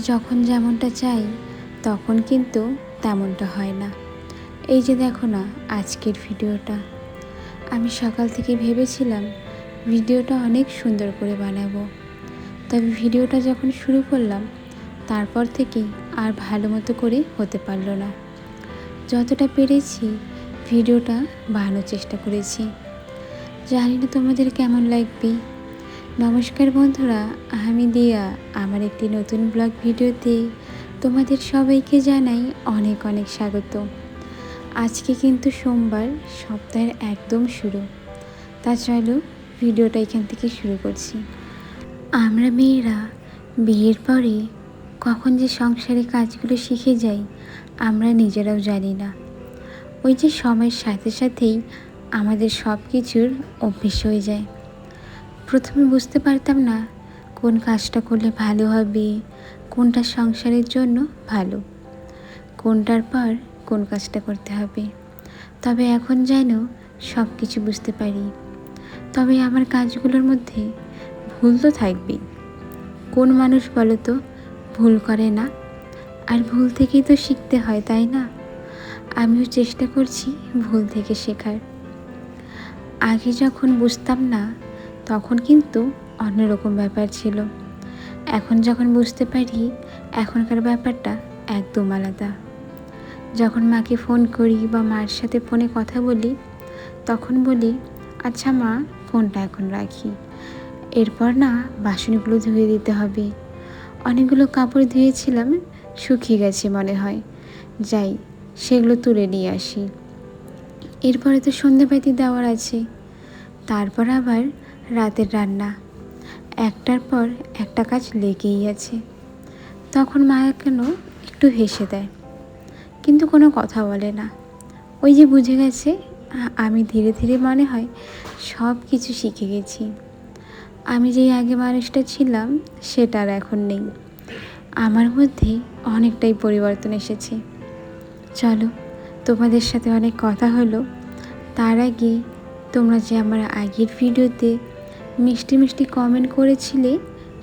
যখন যেমনটা চাই তখন কিন্তু তেমনটা হয় না। এই যে দেখো না আজকের ভিডিওটা, আমি সকাল থেকে ভেবেছিলাম ভিডিওটা অনেক সুন্দর করে বানাবো, তবে ভিডিওটা যখন শুরু করলাম তারপর থেকেই আর ভালো মতো করে হতে পারলো না। যতটা পেরেছি ভিডিওটা বানানোর চেষ্টা করেছি, জানি না তোমাদের কেমন লাগবে। নমস্কার বন্ধুরা, আমি দিয়া আমার একটি নতুন ব্লগ ভিডিওতে তোমাদের সবাইকে জানাই অনেক অনেক স্বাগত। আজকে কিন্তু সোমবার, সপ্তাহের একদম শুরু। তা চলো ভিডিওটা এখান থেকে শুরু করছি। আমরা মেয়েরা বিয়ের পরে কখন যে সংসারে কাজগুলো শিখে যাই আমরা নিজেরাও জানি না। ওই যে সময়ের সাথে সাথেই আমাদের সব কিছুর অভ্যেস হয়ে যায়। প্রথমে বুঝতে পারতাম না কোন কাজটা করলে ভালো হবে, কোনটা সংসারের জন্য ভালো, কোনটার পর কোন কাজটা করতে হবে। তবে এখন যেন সব কিছু বুঝতে পারি। তবে আমার কাজগুলোর মধ্যে ভুল তো থাকবেই। কোন মানুষ বলো তো ভুল করে না? আর ভুল থেকেই তো শিখতে হয়, তাই না? আমিও চেষ্টা করছি ভুল থেকে শেখার। আগে যখন বুঝতাম না তখন কিন্তু অন্যরকম ব্যাপার ছিল। এখন যখন বুঝতে পারি এখনকার ব্যাপারটা একদম আলাদা। যখন মাকে ফোন করি বা মার সাথে ফোনে কথা বলি তখন বলি, আচ্ছা মা, ফোনটা এখন রাখি, এরপর না বাসনগুলো ধুয়ে দিতে হবে। অনেকগুলো কাপড় ধুয়েছিলাম, শুকিয়ে গেছে মনে হয়, যাই সেগুলো তুলে নিয়ে আসি। এরপরে তো সন্ধ্যাবাতি দেওয়ার আছে, তারপর আবার রাতের রান্না, একটার পর একটা কাজ লেগেই আছে। তখন মা কেন একটু হেসে দেয়, কিন্তু কোনো কথা বলে না। ওই যে বুঝে গেছে আমি ধীরে ধীরে মনে হয় সব কিছু শিখে গেছি। আমি যেই আগে মানুষটা ছিলাম সেটা আর এখন নেই। আমার মধ্যে অনেকটাই পরিবর্তন এসেছে। চলো, তোমাদের সাথে অনেক কথা হলো, তার আগে তোমরা যে আমার আগের ভিডিওতে মিষ্টি মিষ্টি কমেন্ট করেছিলে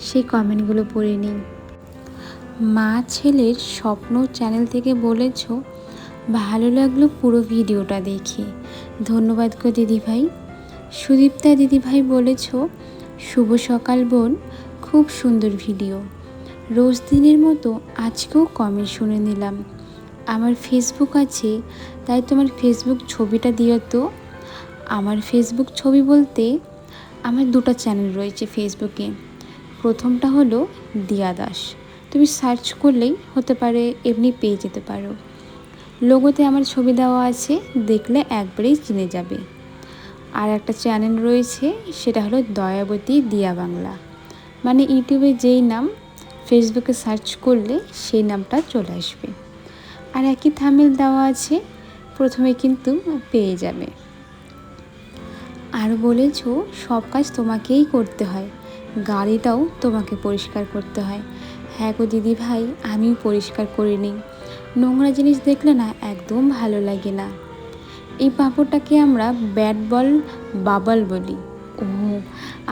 সেই কমেন্টগুলো পড়ে নিই। মা ছেলের স্বপ্ন চ্যানেল থেকে বলেছ ভালো লাগলো পুরো ভিডিওটা দেখে, ধন্যবাদ গো দিদিভাই। সুদীপ্তা দিদিভাই বলেছ শুভ সকাল বোন, খুব সুন্দর ভিডিও, রোজ দিনের মতো আজকেও কমেন্ট শুনে নিলাম। আমার ফেসবুক আছে, তাই তোমার ফেসবুক ছবিটা দিও তো। আমার ফেসবুক ছবি বলতে আমার দুটো চ্যানেল রয়েছে ফেসবুকে। প্রথমটা হলো দিয়া দাস, তুমি সার্চ করলেই হতে পারে, এমনি পেয়ে যেতে পারো। লোগোতে আমার ছবি দেওয়া আছে, দেখলে একবারেই চিনে যাবে। আর একটা চ্যানেল রয়েছে সেটা হলো দয়াবতী দিয়া বাংলা, মানে ইউটিউবে যেই নাম ফেসবুকে সার্চ করলে সেই নামটা চলে আসবে। আর একই থাম্বনেল দেওয়া আছে, প্রথমে কিন্তু পেয়ে যাবে। আর বলেছ সব কাজ তোমাকেই করতে হয়, গাড়িটাও তোমাকে পরিষ্কার করতে হয়। হ্যাঁ গো দিদি ভাই, আমিও পরিষ্কার করে নিই, নোংরা জিনিস দেখলে না একদম ভালো লাগে না। এই পাঁপড়টাকে আমরা ব্যাট বল বাবল বলি। ও,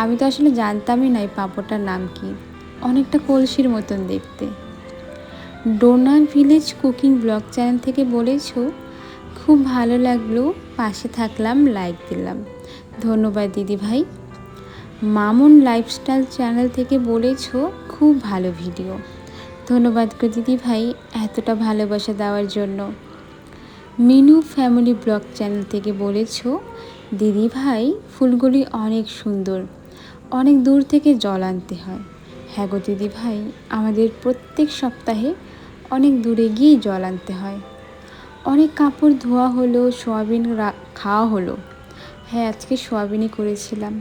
আমি তো আসলে জানতামই না এই পাঁপড়টার নাম কি, অনেকটা কলসির মতন দেখতে। Dona village cooking blog channel থেকে বলেছ খুব ভালো লাগলো, পাশে থাকলাম, লাইক দিলাম, ধন্যবাদ দিদি ভাই। মামুন লাইফস্টাইল চ্যানেল থেকে বলেছ খুব ভালো ভিডিও, ধন্যবাদ গো দিদি ভাই এতটা ভালোবাসা দেওয়ার জন্য। মিনু ফ্যামিলি ব্লগ চ্যানেল থেকে বলেছ দিদি ভাই ফুলগুলি অনেক সুন্দর, অনেক দূর থেকে জল আনতে হয়। হ্যাঁ গো দিদি ভাই, আমাদের প্রত্যেক সপ্তাহে অনেক দূরে গিয়ে জল আনতে হয়। অনেক কাপড় ধোয়া হলো, সোয়াবিন খাওয়া হলো। হ্যাঁ, আজকে সোয়াবিনই করেছিলাম।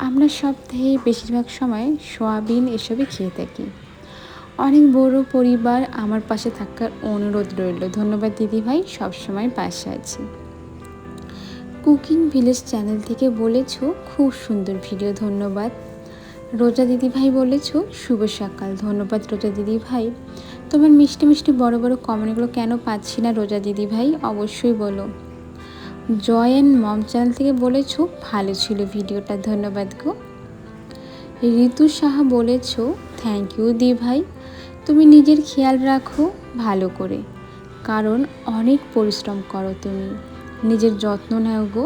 আমরা সপ্তাহে বেশিরভাগ সময় সোয়াবিন এসবই খেয়ে থাকি। অনেক বড় পরিবার, আমার পাশে থাকার অনুরোধ রইল, ধন্যবাদ দিদিভাই, সবসময় পাশে আছি। কুকিং ভিলেজ চ্যানেল থেকে বলেছ খুব সুন্দর ভিডিও, ধন্যবাদ। রোজা দিদিভাই বলেছ শুভ সকাল, ধন্যবাদ রোজা দিদিভাই। তোমার মিষ্টি মিষ্টি বড় বড় কমেন্টগুলো কেন পাচ্ছি না রোজা দিদিভাই, অবশ্যই বলো। জয় অ্যান্ড মম চ্যানেল থেকে বলেছ ভালো ছিল ভিডিওটা, ধন্যবাদ গো। ঋতু সাহা বলেছ থ্যাংক ইউ দি ভাই, তুমি নিজের খেয়াল রাখো ভালো করে, কারণ অনেক পরিশ্রম করো তুমি, নিজের যত্ন নাও গো।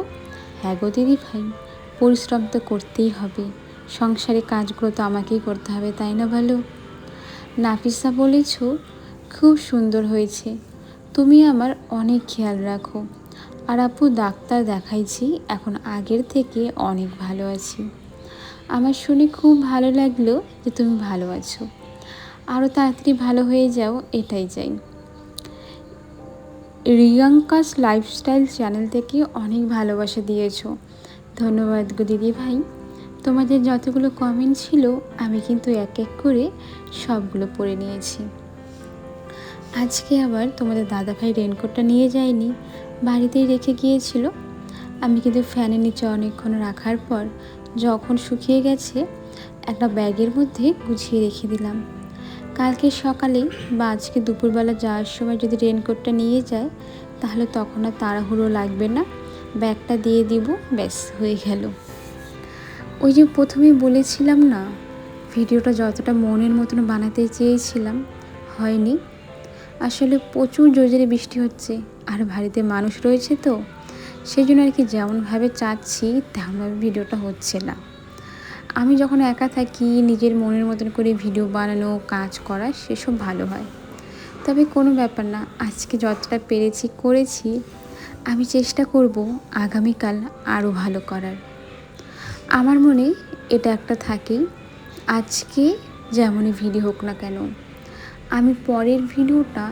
হ্যাঁ গো দিদি ভাই, পরিশ্রম তো করতেই হবে, সংসারে কাজগুলো তো আমাকেই করতে হবে, তাই না বলো? নাফিসা বলেছ খুব সুন্দর হয়েছে, তুমি আমার অনেক খেয়াল রাখো। আর আপু ডাক্তার দেখাইছি, এখন আগের থেকে অনেক ভালো আছি। আমার শুনে খুব ভালো লাগলো যে তুমি ভালো আছো, আরও তাড়াতাড়ি ভালো হয়ে যাও, এটাই চাই। রিয়াঙ্কাস লাইফস্টাইল চ্যানেল থেকে অনেক ভালোবাসা দিয়েছো, ধন্যবাদ গো দিদি ভাই। তোমাদের যতগুলো কমেন্ট ছিল আমি কিন্তু এক এক করে সবগুলো পড়ে নিয়েছি। আজকে আবার তোমাদের দাদাভাই রেনকোটটা নিয়ে যায়নি, বাড়িতেই রেখে গিয়েছিল। আমি কিন্তু ফ্যানের নিচে অনেকক্ষণ রাখার পর যখন শুকিয়ে গেছে একটা ব্যাগের মধ্যে গুছিয়ে রেখে দিলাম। কালকে সকালে বা আজকে দুপুরবেলা যাওয়ার সময় যদি রেনকোটটা নিয়ে যায় তাহলে তখন আর তাড়াহুড়ো লাগবে না, ব্যাগটা দিয়ে দিব, ব্যাস হয়ে গেল। ওই যে প্রথমে বলেছিলাম না, ভিডিওটা যতটা মনের মতন বানাতে চেয়েছিলাম হয়নি। আসলে প্রচুর জোরে বৃষ্টি হচ্ছে আর বাড়িতে মানুষ রয়েছে তো, সেই জন্য আর কি যেমনভাবে চাচ্ছি তেমনভাবে ভিডিওটা হচ্ছে না। আমি যখন একা থাকি নিজের মনের মতন করে ভিডিও বানানো, কাজ করা সেসব ভালো হয়। তবে কোনো ব্যাপার না, আজকে যতটা পেরেছি করেছি, আমি চেষ্টা করব আগামীকাল আরও ভালো করার। আমার মনে এটা একটা থাকেই, আজকে যেমনই ভিডিও হোক না কেন আমি পরের ভিডিওটা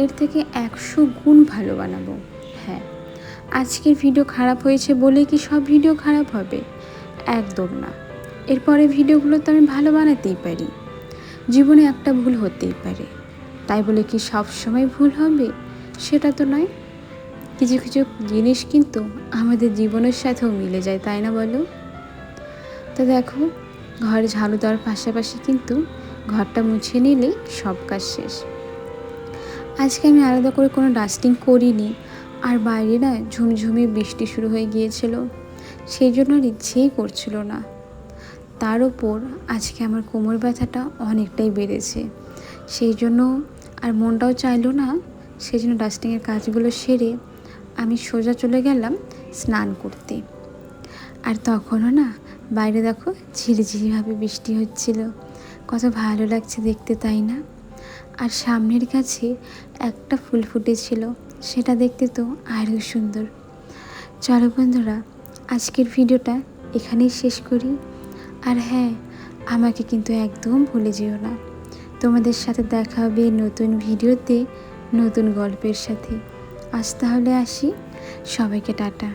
এর থেকে 100 গুণ ভালো বানাবো। হ্যাঁ, আজকের ভিডিও খারাপ হয়েছে বলে কি সব ভিডিও খারাপ হবে? একদম না। এরপরে ভিডিওগুলো তো আমি ভালো বানাতেই পারি। জীবনে একটা ভুল হতেই পারে, তাই বলে কি সব সময় ভুল হবে? সেটা তো নয়। কিছু কিছু জিনিস কিন্তু আমাদের জীবনের সাথেও মিলে যায়, তাই না বলো? তো দেখো, ঘরে ঝাড়ু দেওয়ার পাশাপাশি কিন্তু ঘরটা মুছে নিলেই সব কাজ শেষ। আজকে আমি আলাদা করে কোনো ডাস্টিং করিনি, আর বাইরে না ঝুমঝুমি বৃষ্টি শুরু হয়ে গিয়েছিল, সেই জন্য আর ইচ্ছেই করছিল না। তার ওপর আজকে আমার কোমর ব্যথাটা অনেকটাই বেড়েছে, সেই জন্য আর মনটাও চাইলো না। সেই জন্য ডাস্টিংয়ের কাজগুলো সেরে আমি সোজা চলে গেলাম স্নান করতে। আর তখনও না বাইরে দেখো ঝিরিঝিরিভাবে বৃষ্টি হচ্ছিল, কত ভালো লাগছে দেখতে, তাই না? আর সামনের কাছে একটা ফুল ফুটেছিল, সেটা দেখতে তো আরও সুন্দর। চলো বন্ধুরা, আজকের ভিডিওটা এখানেই শেষ করি। আর হ্যাঁ, আমাকে কিন্তু একদম ভুলে যেও না। তোমাদের সাথে দেখা হবে নতুন ভিডিওতে, নতুন গল্পের সাথে। আজ তাহলে আসি, সবাইকে টাটা।